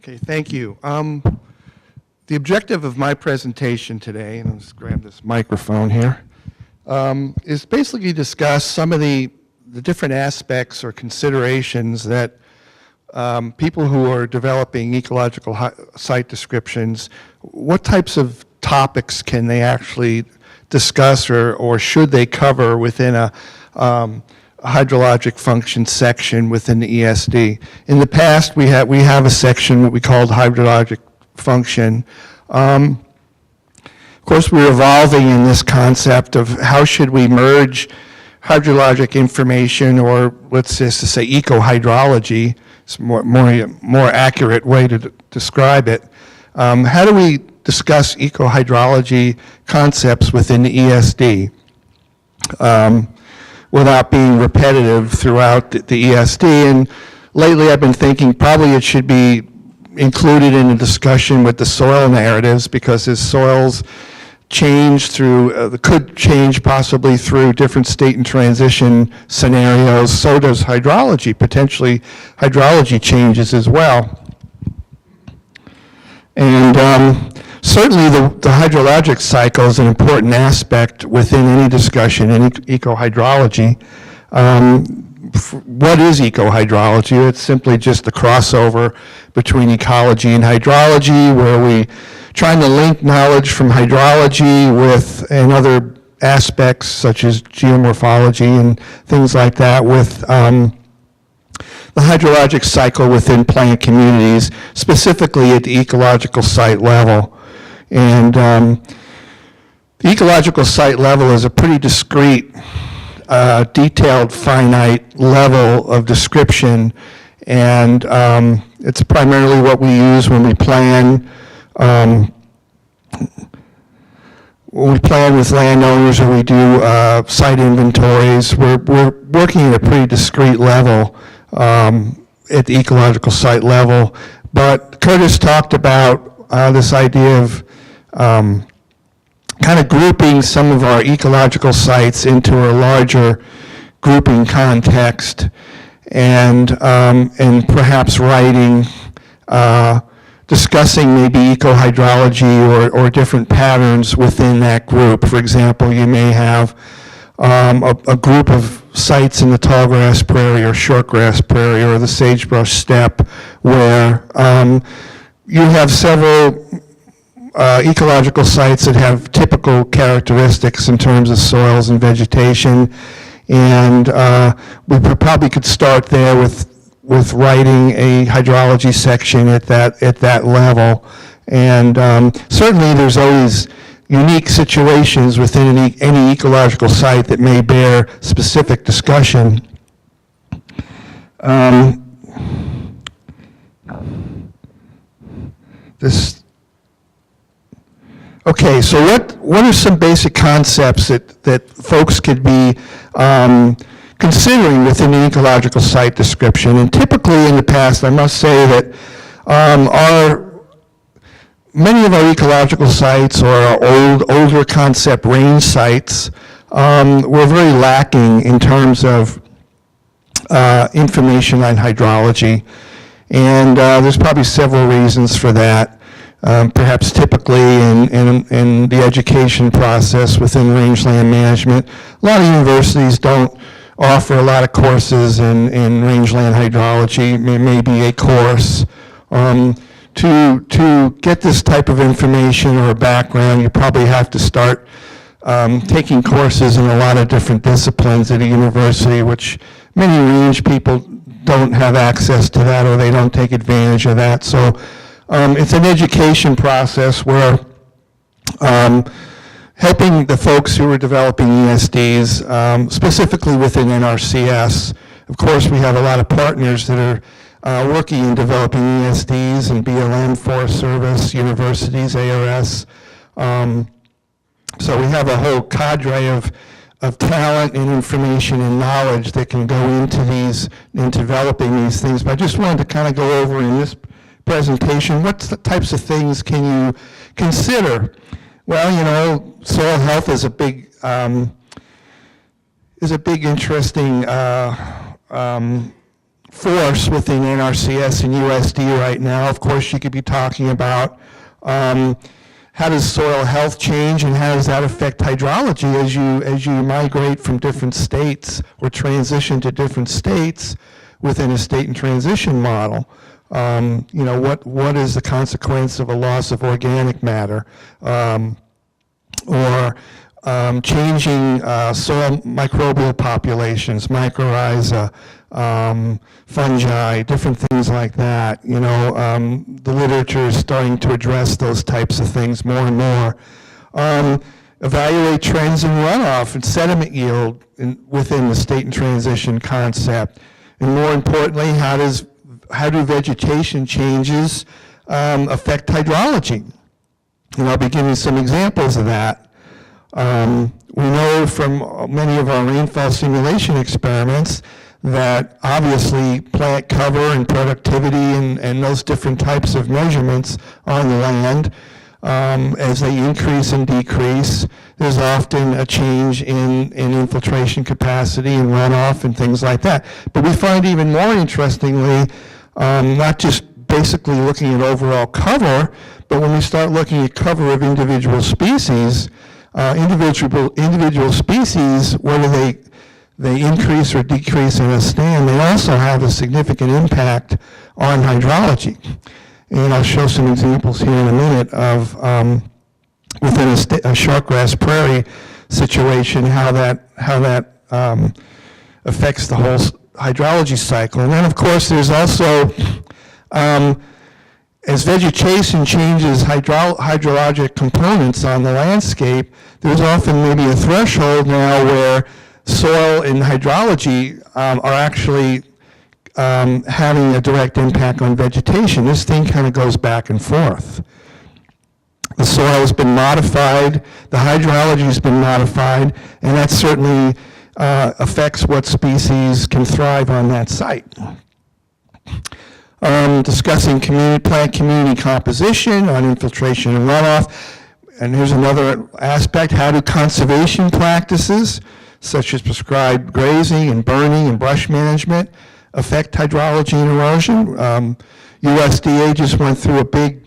Okay, thank you. The objective of my presentation today, and let's grab this microphone here, is basically discuss some of the different aspects or considerations that people who are developing ecological site descriptions, what types of topics can they actually discuss or should they cover within a hydrologic function section within the ESD. In the past, we have a section what we called hydrologic function. Of course, we're evolving in this concept of how should we merge hydrologic information, or let's just say ecohydrology. It's a more accurate way to describe it. How do we discuss ecohydrology concepts within the ESD? Without being repetitive throughout the ESD. And lately I've been thinking probably it should be included in a discussion with the soil narratives, because as soils change through, could change possibly through different state and transition scenarios, so does hydrology. Potentially hydrology changes as well. And certainly the hydrologic cycle is an important aspect within any discussion in ecohydrology. What is ecohydrology? It's simply just the crossover between ecology and hydrology, where we trying to link knowledge from hydrology with and other aspects such as geomorphology and things like that with the hydrologic cycle within plant communities, specifically at the ecological site level. And the ecological site level is a pretty discrete, detailed, finite level of description, and it's primarily what we use when we plan with landowners, or we do site inventories. We're working at a pretty discrete level at the ecological site level. But Curtis talked about this idea of kind of grouping some of our ecological sites into a larger grouping context, and perhaps writing, discussing maybe ecohydrology or different patterns within that group. For example, you may have a group of sites in the tallgrass prairie or shortgrass prairie or the sagebrush steppe where you have several ecological sites that have typical characteristics in terms of soils and vegetation, and we probably could start there with writing a hydrology section at that level. And certainly there's always unique situations within any ecological site that may bear specific discussion. Okay, so what are some basic concepts that folks could be considering within the ecological site description? And typically in the past, I must say that many of our ecological sites, or our older concept range sites, were very lacking in terms of information on hydrology. And there's probably several reasons for that. Perhaps typically in the education process within rangeland management, a lot of universities don't offer a lot of courses in rangeland hydrology. Maybe a course. To get this type of information or background, you probably have to start taking courses in a lot of different disciplines at a university, which many range people don't have access to that, or they don't take advantage of that. So it's an education process where helping the folks who are developing ESDs, specifically within NRCS. Of course, we have a lot of partners that are working in developing ESDs and BLM, Forest Service, universities, ARS. So we have a whole cadre of talent and information and knowledge that can go into developing these things. But I just wanted to kind of go over in this presentation, what types of things can you consider? Well, you know, soil health is a big interesting force within NRCS and USD right now. Of course, you could be talking about how does soil health change and how does that affect hydrology as you migrate from different states or transition to different states within a state and transition model. You know, what is the consequence of a loss of organic matter, or changing soil microbial populations, mycorrhiza, fungi, different things like that. You know, the literature is starting to address those types of things more and more. Evaluate trends in runoff and sediment yield within the state and transition concept. And more importantly, how do vegetation changes affect hydrology? And I'll be giving some examples of that. We know from many of our rainfall simulation experiments that obviously plant cover and productivity and those different types of measurements on the land, as they increase and decrease, there's often a change in infiltration capacity and runoff and things like that. But we find even more interestingly, not just basically looking at overall cover, but when we start looking at cover of individual species, individual species, whether they increase or decrease in a stand, they also have a significant impact on hydrology. And I'll show some examples here in a minute of within a shortgrass prairie situation how that affects the whole hydrology cycle. And then of course there's also as vegetation changes hydrologic components on the landscape, there's often maybe a threshold now where soil and hydrology are actually having a direct impact on vegetation. This thing kind of goes back and forth. The soil has been modified, the hydrology has been modified, and that certainly affects what species can thrive on that site. Discussing plant community composition on infiltration and runoff. And here's another aspect: how do conservation practices, such as prescribed grazing and burning and brush management, affect hydrology and erosion? USDA just went through a big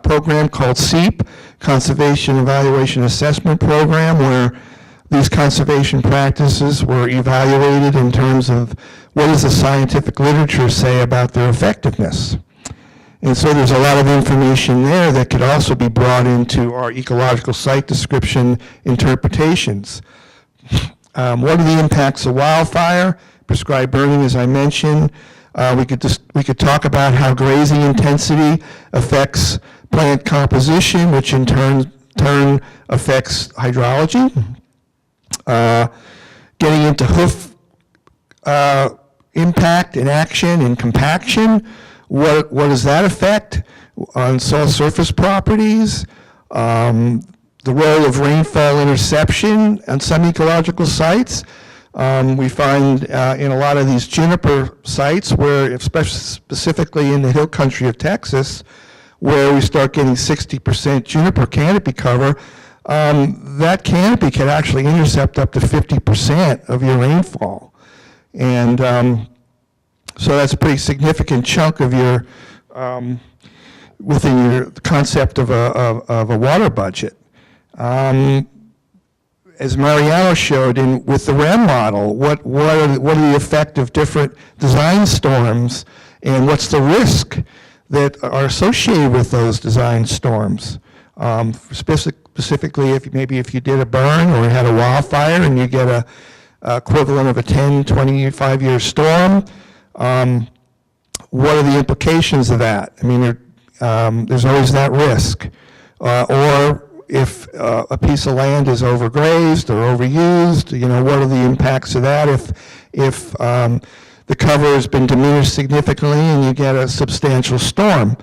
program called SEEP, Conservation Evaluation Assessment Program, where these conservation practices were evaluated in terms of what does the scientific literature say about their effectiveness. And so there's a lot of information there that could also be brought into our ecological site description interpretations. What are the impacts of wildfire? Prescribed burning, as I mentioned. We could talk about how grazing intensity affects plant composition, which in turn affects hydrology. Getting into hoof impact and action and compaction. What does that affect on soil surface properties? The role of rainfall interception on some ecological sites. We find in a lot of these juniper sites, where, especially specifically in the hill country of Texas, where we start getting 60% juniper canopy cover, that canopy can actually intercept up to 50% of your rainfall. And so that's a pretty significant chunk of your, within your concept of a water budget. As Mariano showed with the REM model, what are the effect of different design storms, and what's the risk that are associated with those design storms? Specifically, if you did a burn or had a wildfire and you get a equivalent of a 10, 25-year storm, what are the implications of that? I mean, there's always that risk. Or if a piece of land is overgrazed or overused, what are the impacts of that if the cover has been diminished significantly and you get a substantial storm?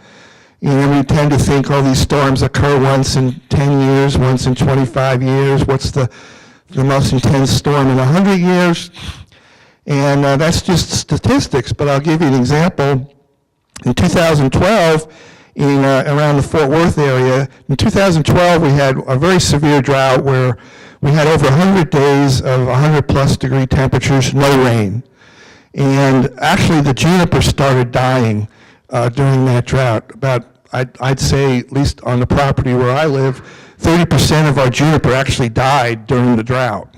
We tend to think, these storms occur once in 10 years, once in 25 years. What's the most intense storm in 100 years? And that's just statistics, but I'll give you an example. In 2012, around the Fort Worth area, in 2012 we had a very severe drought where we had over 100 days of 100+ degree temperatures, no rain. And actually, the juniper started dying during that drought. I'd say, at least on the property where I live, 30% of our juniper actually died during the drought.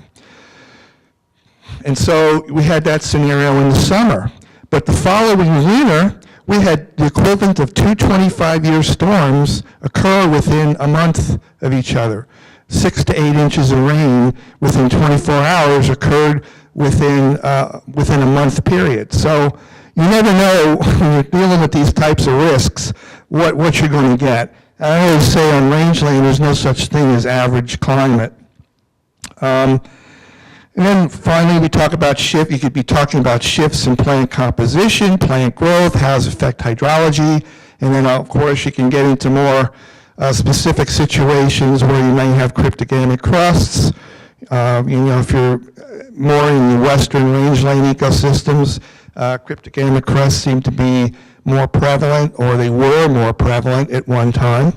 And so we had that scenario in the summer. But the following winter, we had the equivalent of two 25-year storms occur within a month of each other. 6 to 8 inches of rain within 24 hours occurred within a month period. So you never know when you're dealing with these types of risks what you're going to get. I always say on rangeland there's no such thing as average climate. And then finally we talk about shift. You could be talking about shifts in plant composition, plant growth, how does it affect hydrology, and then of course you can get into more specific situations where you may have cryptogamic crusts. If you're more in the western rangeland ecosystems, cryptogamic crusts seem to be more prevalent, or they were more prevalent at one time.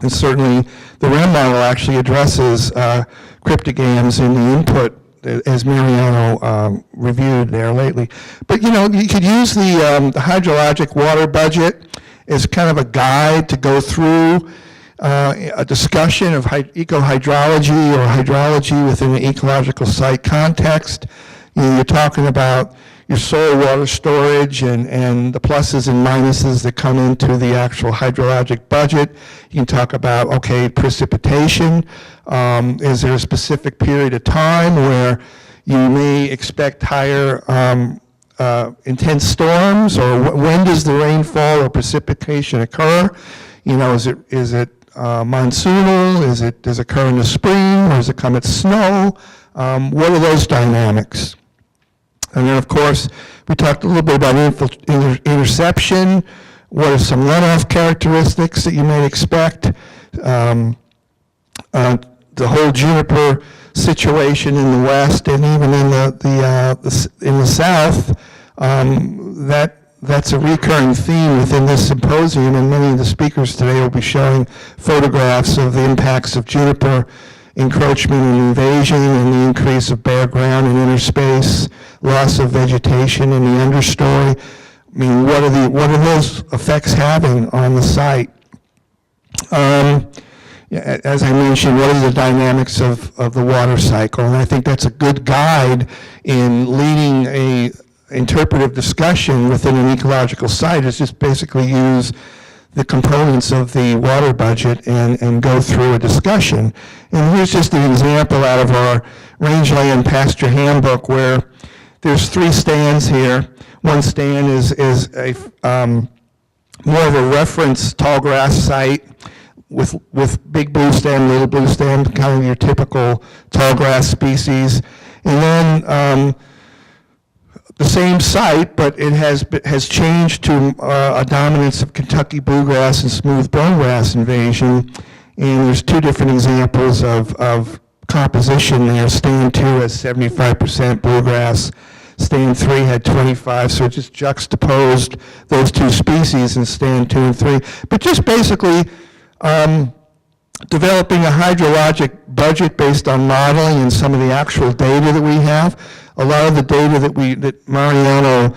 And certainly the REM model actually addresses cryptogams in the input, as Mariano reviewed there lately. But you could use the hydrologic water budget as kind of a guide to go through a discussion of ecohydrology or hydrology within an ecological site context. You're talking about your soil water storage and the pluses and minuses that come into the actual hydrologic budget. You can talk about, okay, precipitation. Is there a specific period of time where you may expect higher intense storms, or when does the rainfall or precipitation occur? Is it monsoonal? Does it occur in the spring, or does it come at snow? What are those dynamics? And then, of course, we talked a little bit about interception. What are some runoff characteristics that you might expect? The whole juniper situation in the west, and even in the south, that's a recurring theme within this symposium, and many of the speakers today will be showing photographs of the impacts of juniper encroachment and invasion, and the increase of bare ground and interspace, loss of vegetation in the understory. I mean, what are those effects having on the site? As I mentioned, what are the dynamics of the water cycle? And I think that's a good guide in leading a interpretive discussion within an ecological site, is just basically use the components of the water budget and go through a discussion. And here's just an example out of our rangeland pasture handbook, where there's 3 stands here. One stand is a more of a reference tall grass site with big blue stem, little blue stem, kind of your typical tall grass species. And then the same site, but it has changed to a dominance of Kentucky bluegrass and smooth burngrass invasion. And there's 2 different examples of composition there. Stand 2 has 75% bluegrass. Stand 3 had 25, so it just juxtaposed those 2 species in stand 2 and 3. But just basically developing a hydrologic budget based on modeling and some of the actual data that we have. A lot of the data that Mariano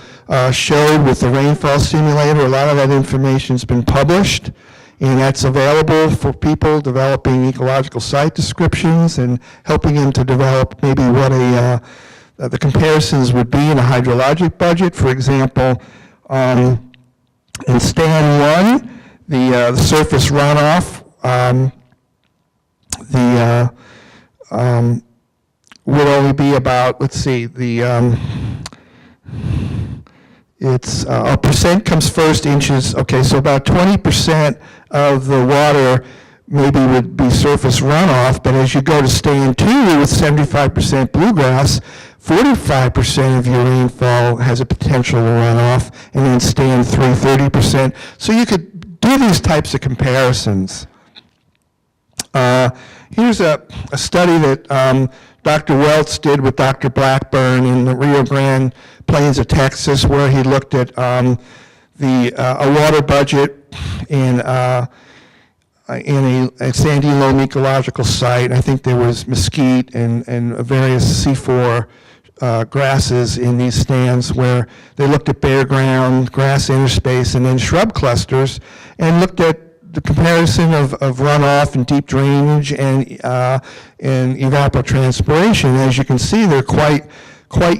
showed with the rainfall simulator, a lot of that information's been published, and that's available for people developing ecological site descriptions and helping them to develop maybe what the comparisons would be in a hydrologic budget. For example, in stand 1, the surface runoff, would only be about, let's see, it's a percent comes first, inches. Okay, so about 20% of the water maybe would be surface runoff, but as you go to stand 2 with 75% bluegrass, 45% of your rainfall has a potential to run off, and then stand 3, 30%. So you could do these types of comparisons. Here's a study that Dr. Welts did with Dr. Blackburn in the Rio Grande Plains of Texas, where he looked at a water budget in a sandy loam ecological site. I think there was mesquite and various C4 grasses in these stands where they looked at bare ground, grass interspace, and then shrub clusters, and looked at the comparison of runoff and deep drainage and evapotranspiration. As you can see, they're quite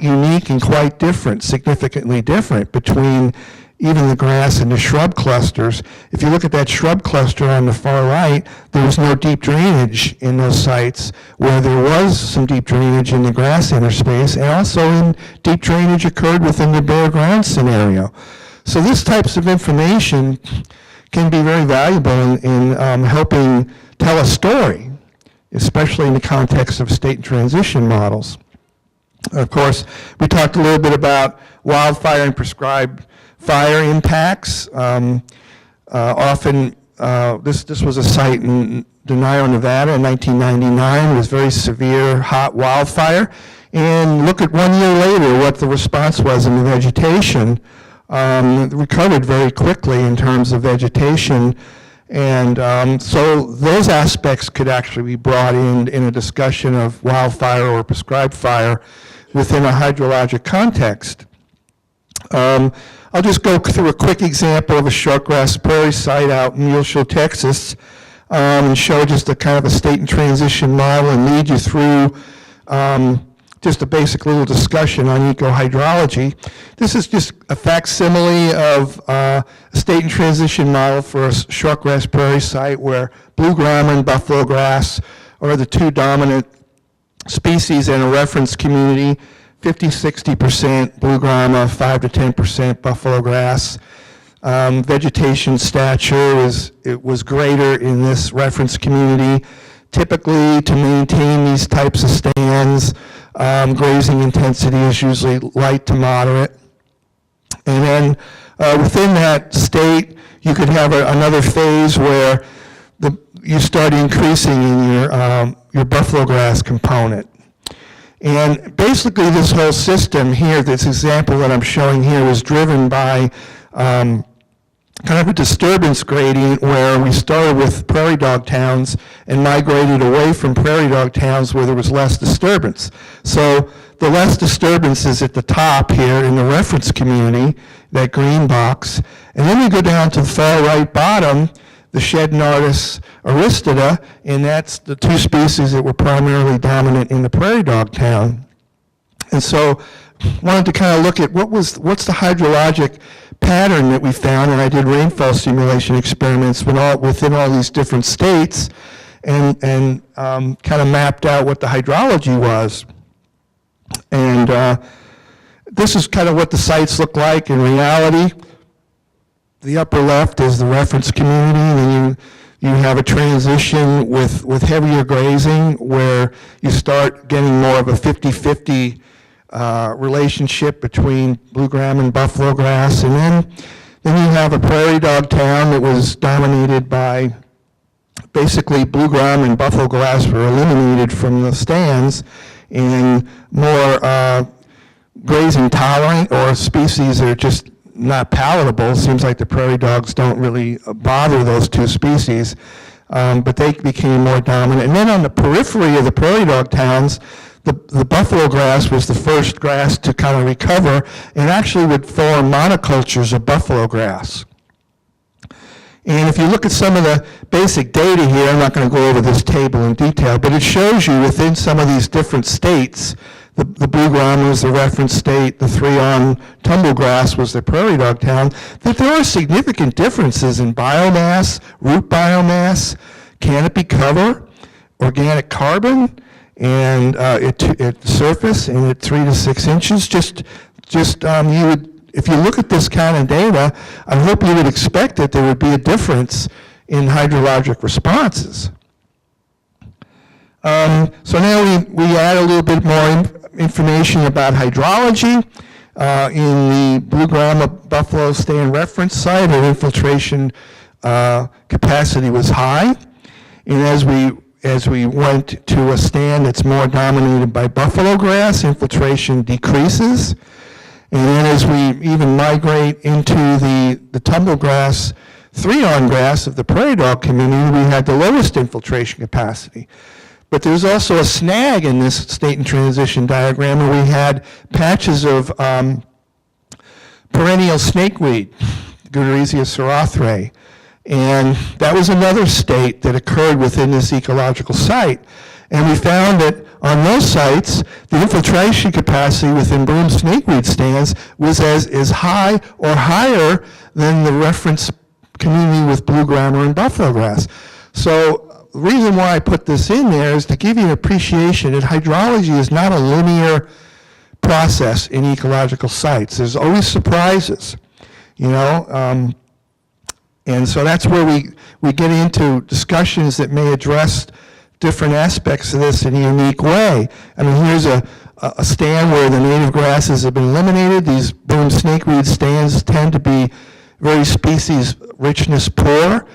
unique and quite different, significantly different between even the grass and the shrub clusters. If you look at that shrub cluster on the far right, there was no deep drainage in those sites, where there was some deep drainage in the grass interspace, and also deep drainage occurred within the bare ground scenario. So this types of information can be very valuable in helping tell a story, especially in the context of state and transition models. Of course, we talked a little bit about wildfire and prescribed fire impacts. Often, this was a site in Deniro, Nevada in 1999. It was very severe, hot wildfire. And look at 1 year later what the response was in the vegetation. It recovered very quickly in terms of vegetation. And so those aspects could actually be brought in a discussion of wildfire or prescribed fire within a hydrologic context. I'll just go through a quick example of a shortgrass prairie site out in Muleshoe, Texas, and show just a kind of a state and transition model and lead you through just a basic little discussion on ecohydrology. This is just a facsimile of a state and transition model for a shortgrass prairie site where blue grama and buffalo grass are the two dominant species in a reference community. 50–60% blue grama, 5 to 10% buffalo grass. Vegetation stature was greater in this reference community. Typically, to maintain these types of stands, grazing intensity is usually light to moderate. And then within that state, you could have another phase where you start increasing in your buffalo grass component. And basically this whole system here, this example that I'm showing here, was driven by kind of a disturbance gradient where we started with prairie dog towns and migrated away from prairie dog towns where there was less disturbance. So the less disturbance is at the top here in the reference community, that green box. And then we go down to the far right bottom, the Shednartis aristida, and that's the two species that were primarily dominant in the prairie dog town. And so wanted to kind of look at what's the hydrologic pattern that we found, and I did rainfall simulation experiments within all these different states and kind of mapped out what the hydrology was. And this is kind of what the sites look like in reality. The upper left is the reference community, and then you have a transition with heavier grazing where you start getting more of a 50-50 relationship between blue grama and buffalo grass. And then you have a prairie dog town that was dominated by basically blue grama and buffalo grass were eliminated from the stands, and more grazing tolerant or species that are just not palatable. It seems like the prairie dogs don't really bother those two species, but they became more dominant. And then on the periphery of the prairie dog towns, the buffalo grass was the first grass to kind of recover and actually would form monocultures of buffalo grass. And if you look at some of the basic data here, I'm not going to go over this table in detail, but it shows you within some of these different states, the blue grama was the reference state, the 3-on tumble grass was the prairie dog town, that there are significant differences in biomass, root biomass, canopy cover, organic carbon, and at the surface and at 3 to 6 inches. You would, if you look at this kind of data, I hope you would expect that there would be a difference in hydrologic responses. So now we add a little bit more information about hydrology. In the blue grama buffalo stand reference site, our infiltration capacity was high. And as we went to a stand that's more dominated by buffalo grass, infiltration decreases. And then as we even migrate into the tumble grass, 3-on grass of the prairie dog community, we had the lowest infiltration capacity. But there's also a snag in this state and transition diagram where we had patches of perennial snakeweed, Guderisia cerothrae. And that was another state that occurred within this ecological site. And we found that on those sites, the infiltration capacity within broom snakeweed stands was as high or higher than the reference community with blue grama and buffalo grass. So the reason why I put this in there is to give you an appreciation that hydrology is not a linear process in ecological sites. There's always surprises, you know, and so that's where we get into discussions that may address different aspects of this in a unique way. I mean, here's a stand where the native grasses have been eliminated. These broom snakeweed stands tend to be very species richness poor.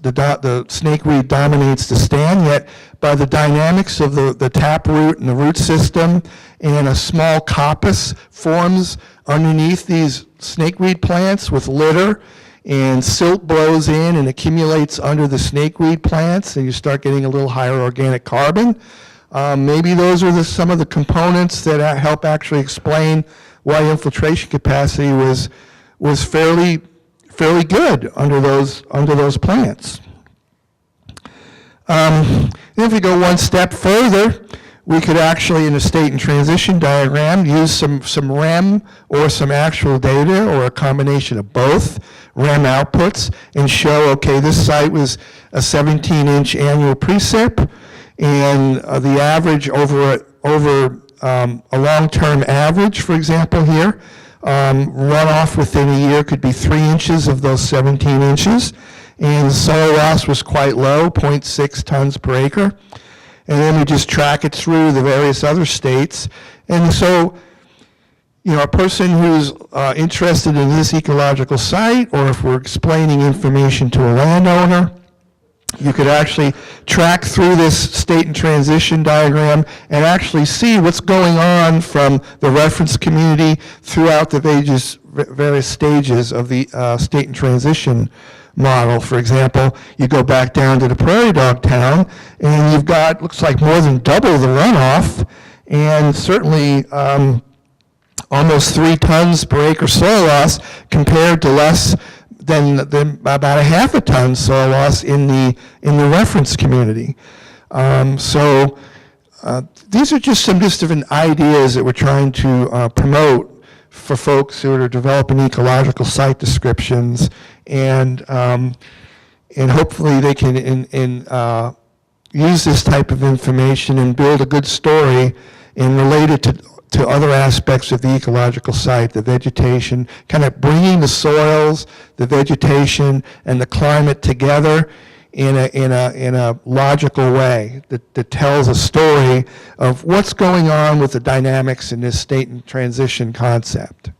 The snakeweed dominates the stand, yet by the dynamics of the taproot and the root system, and a small coppice forms underneath these snakeweed plants with litter, and silt blows in and accumulates under the snakeweed plants, and you start getting a little higher organic carbon. Maybe those are some of the components that help actually explain why infiltration capacity was fairly good under those plants. If we go one step further, we could actually, in a state and transition diagram, use some REM or some actual data or a combination of both REM outputs and show, okay, this site was a 17-inch annual precip, and the average over a long-term average, for example, here, runoff within a year could be 3 inches of those 17 inches, and the soil loss was quite low, 0.6 tons per acre. And then we just track it through the various other states. And so, you know, a person who's interested in this ecological site, or if we're explaining information to a landowner, you could actually track through this state and transition diagram and actually see what's going on from the reference community throughout the various stages of the state and transition model. For example, you go back down to the prairie dog town, and you've got, looks like, more than double the runoff, and certainly almost 3 tons per acre soil loss compared to less than about a half a ton soil loss in the reference community. So these are just some different ideas that we're trying to promote for folks who are developing ecological site descriptions, and hopefully they can use this type of information and build a good story and relate it to other aspects of the ecological site, the vegetation, kind of bringing the soils, the vegetation, and the climate together in a logical way that tells a story of what's going on with the dynamics in this state and transition concept.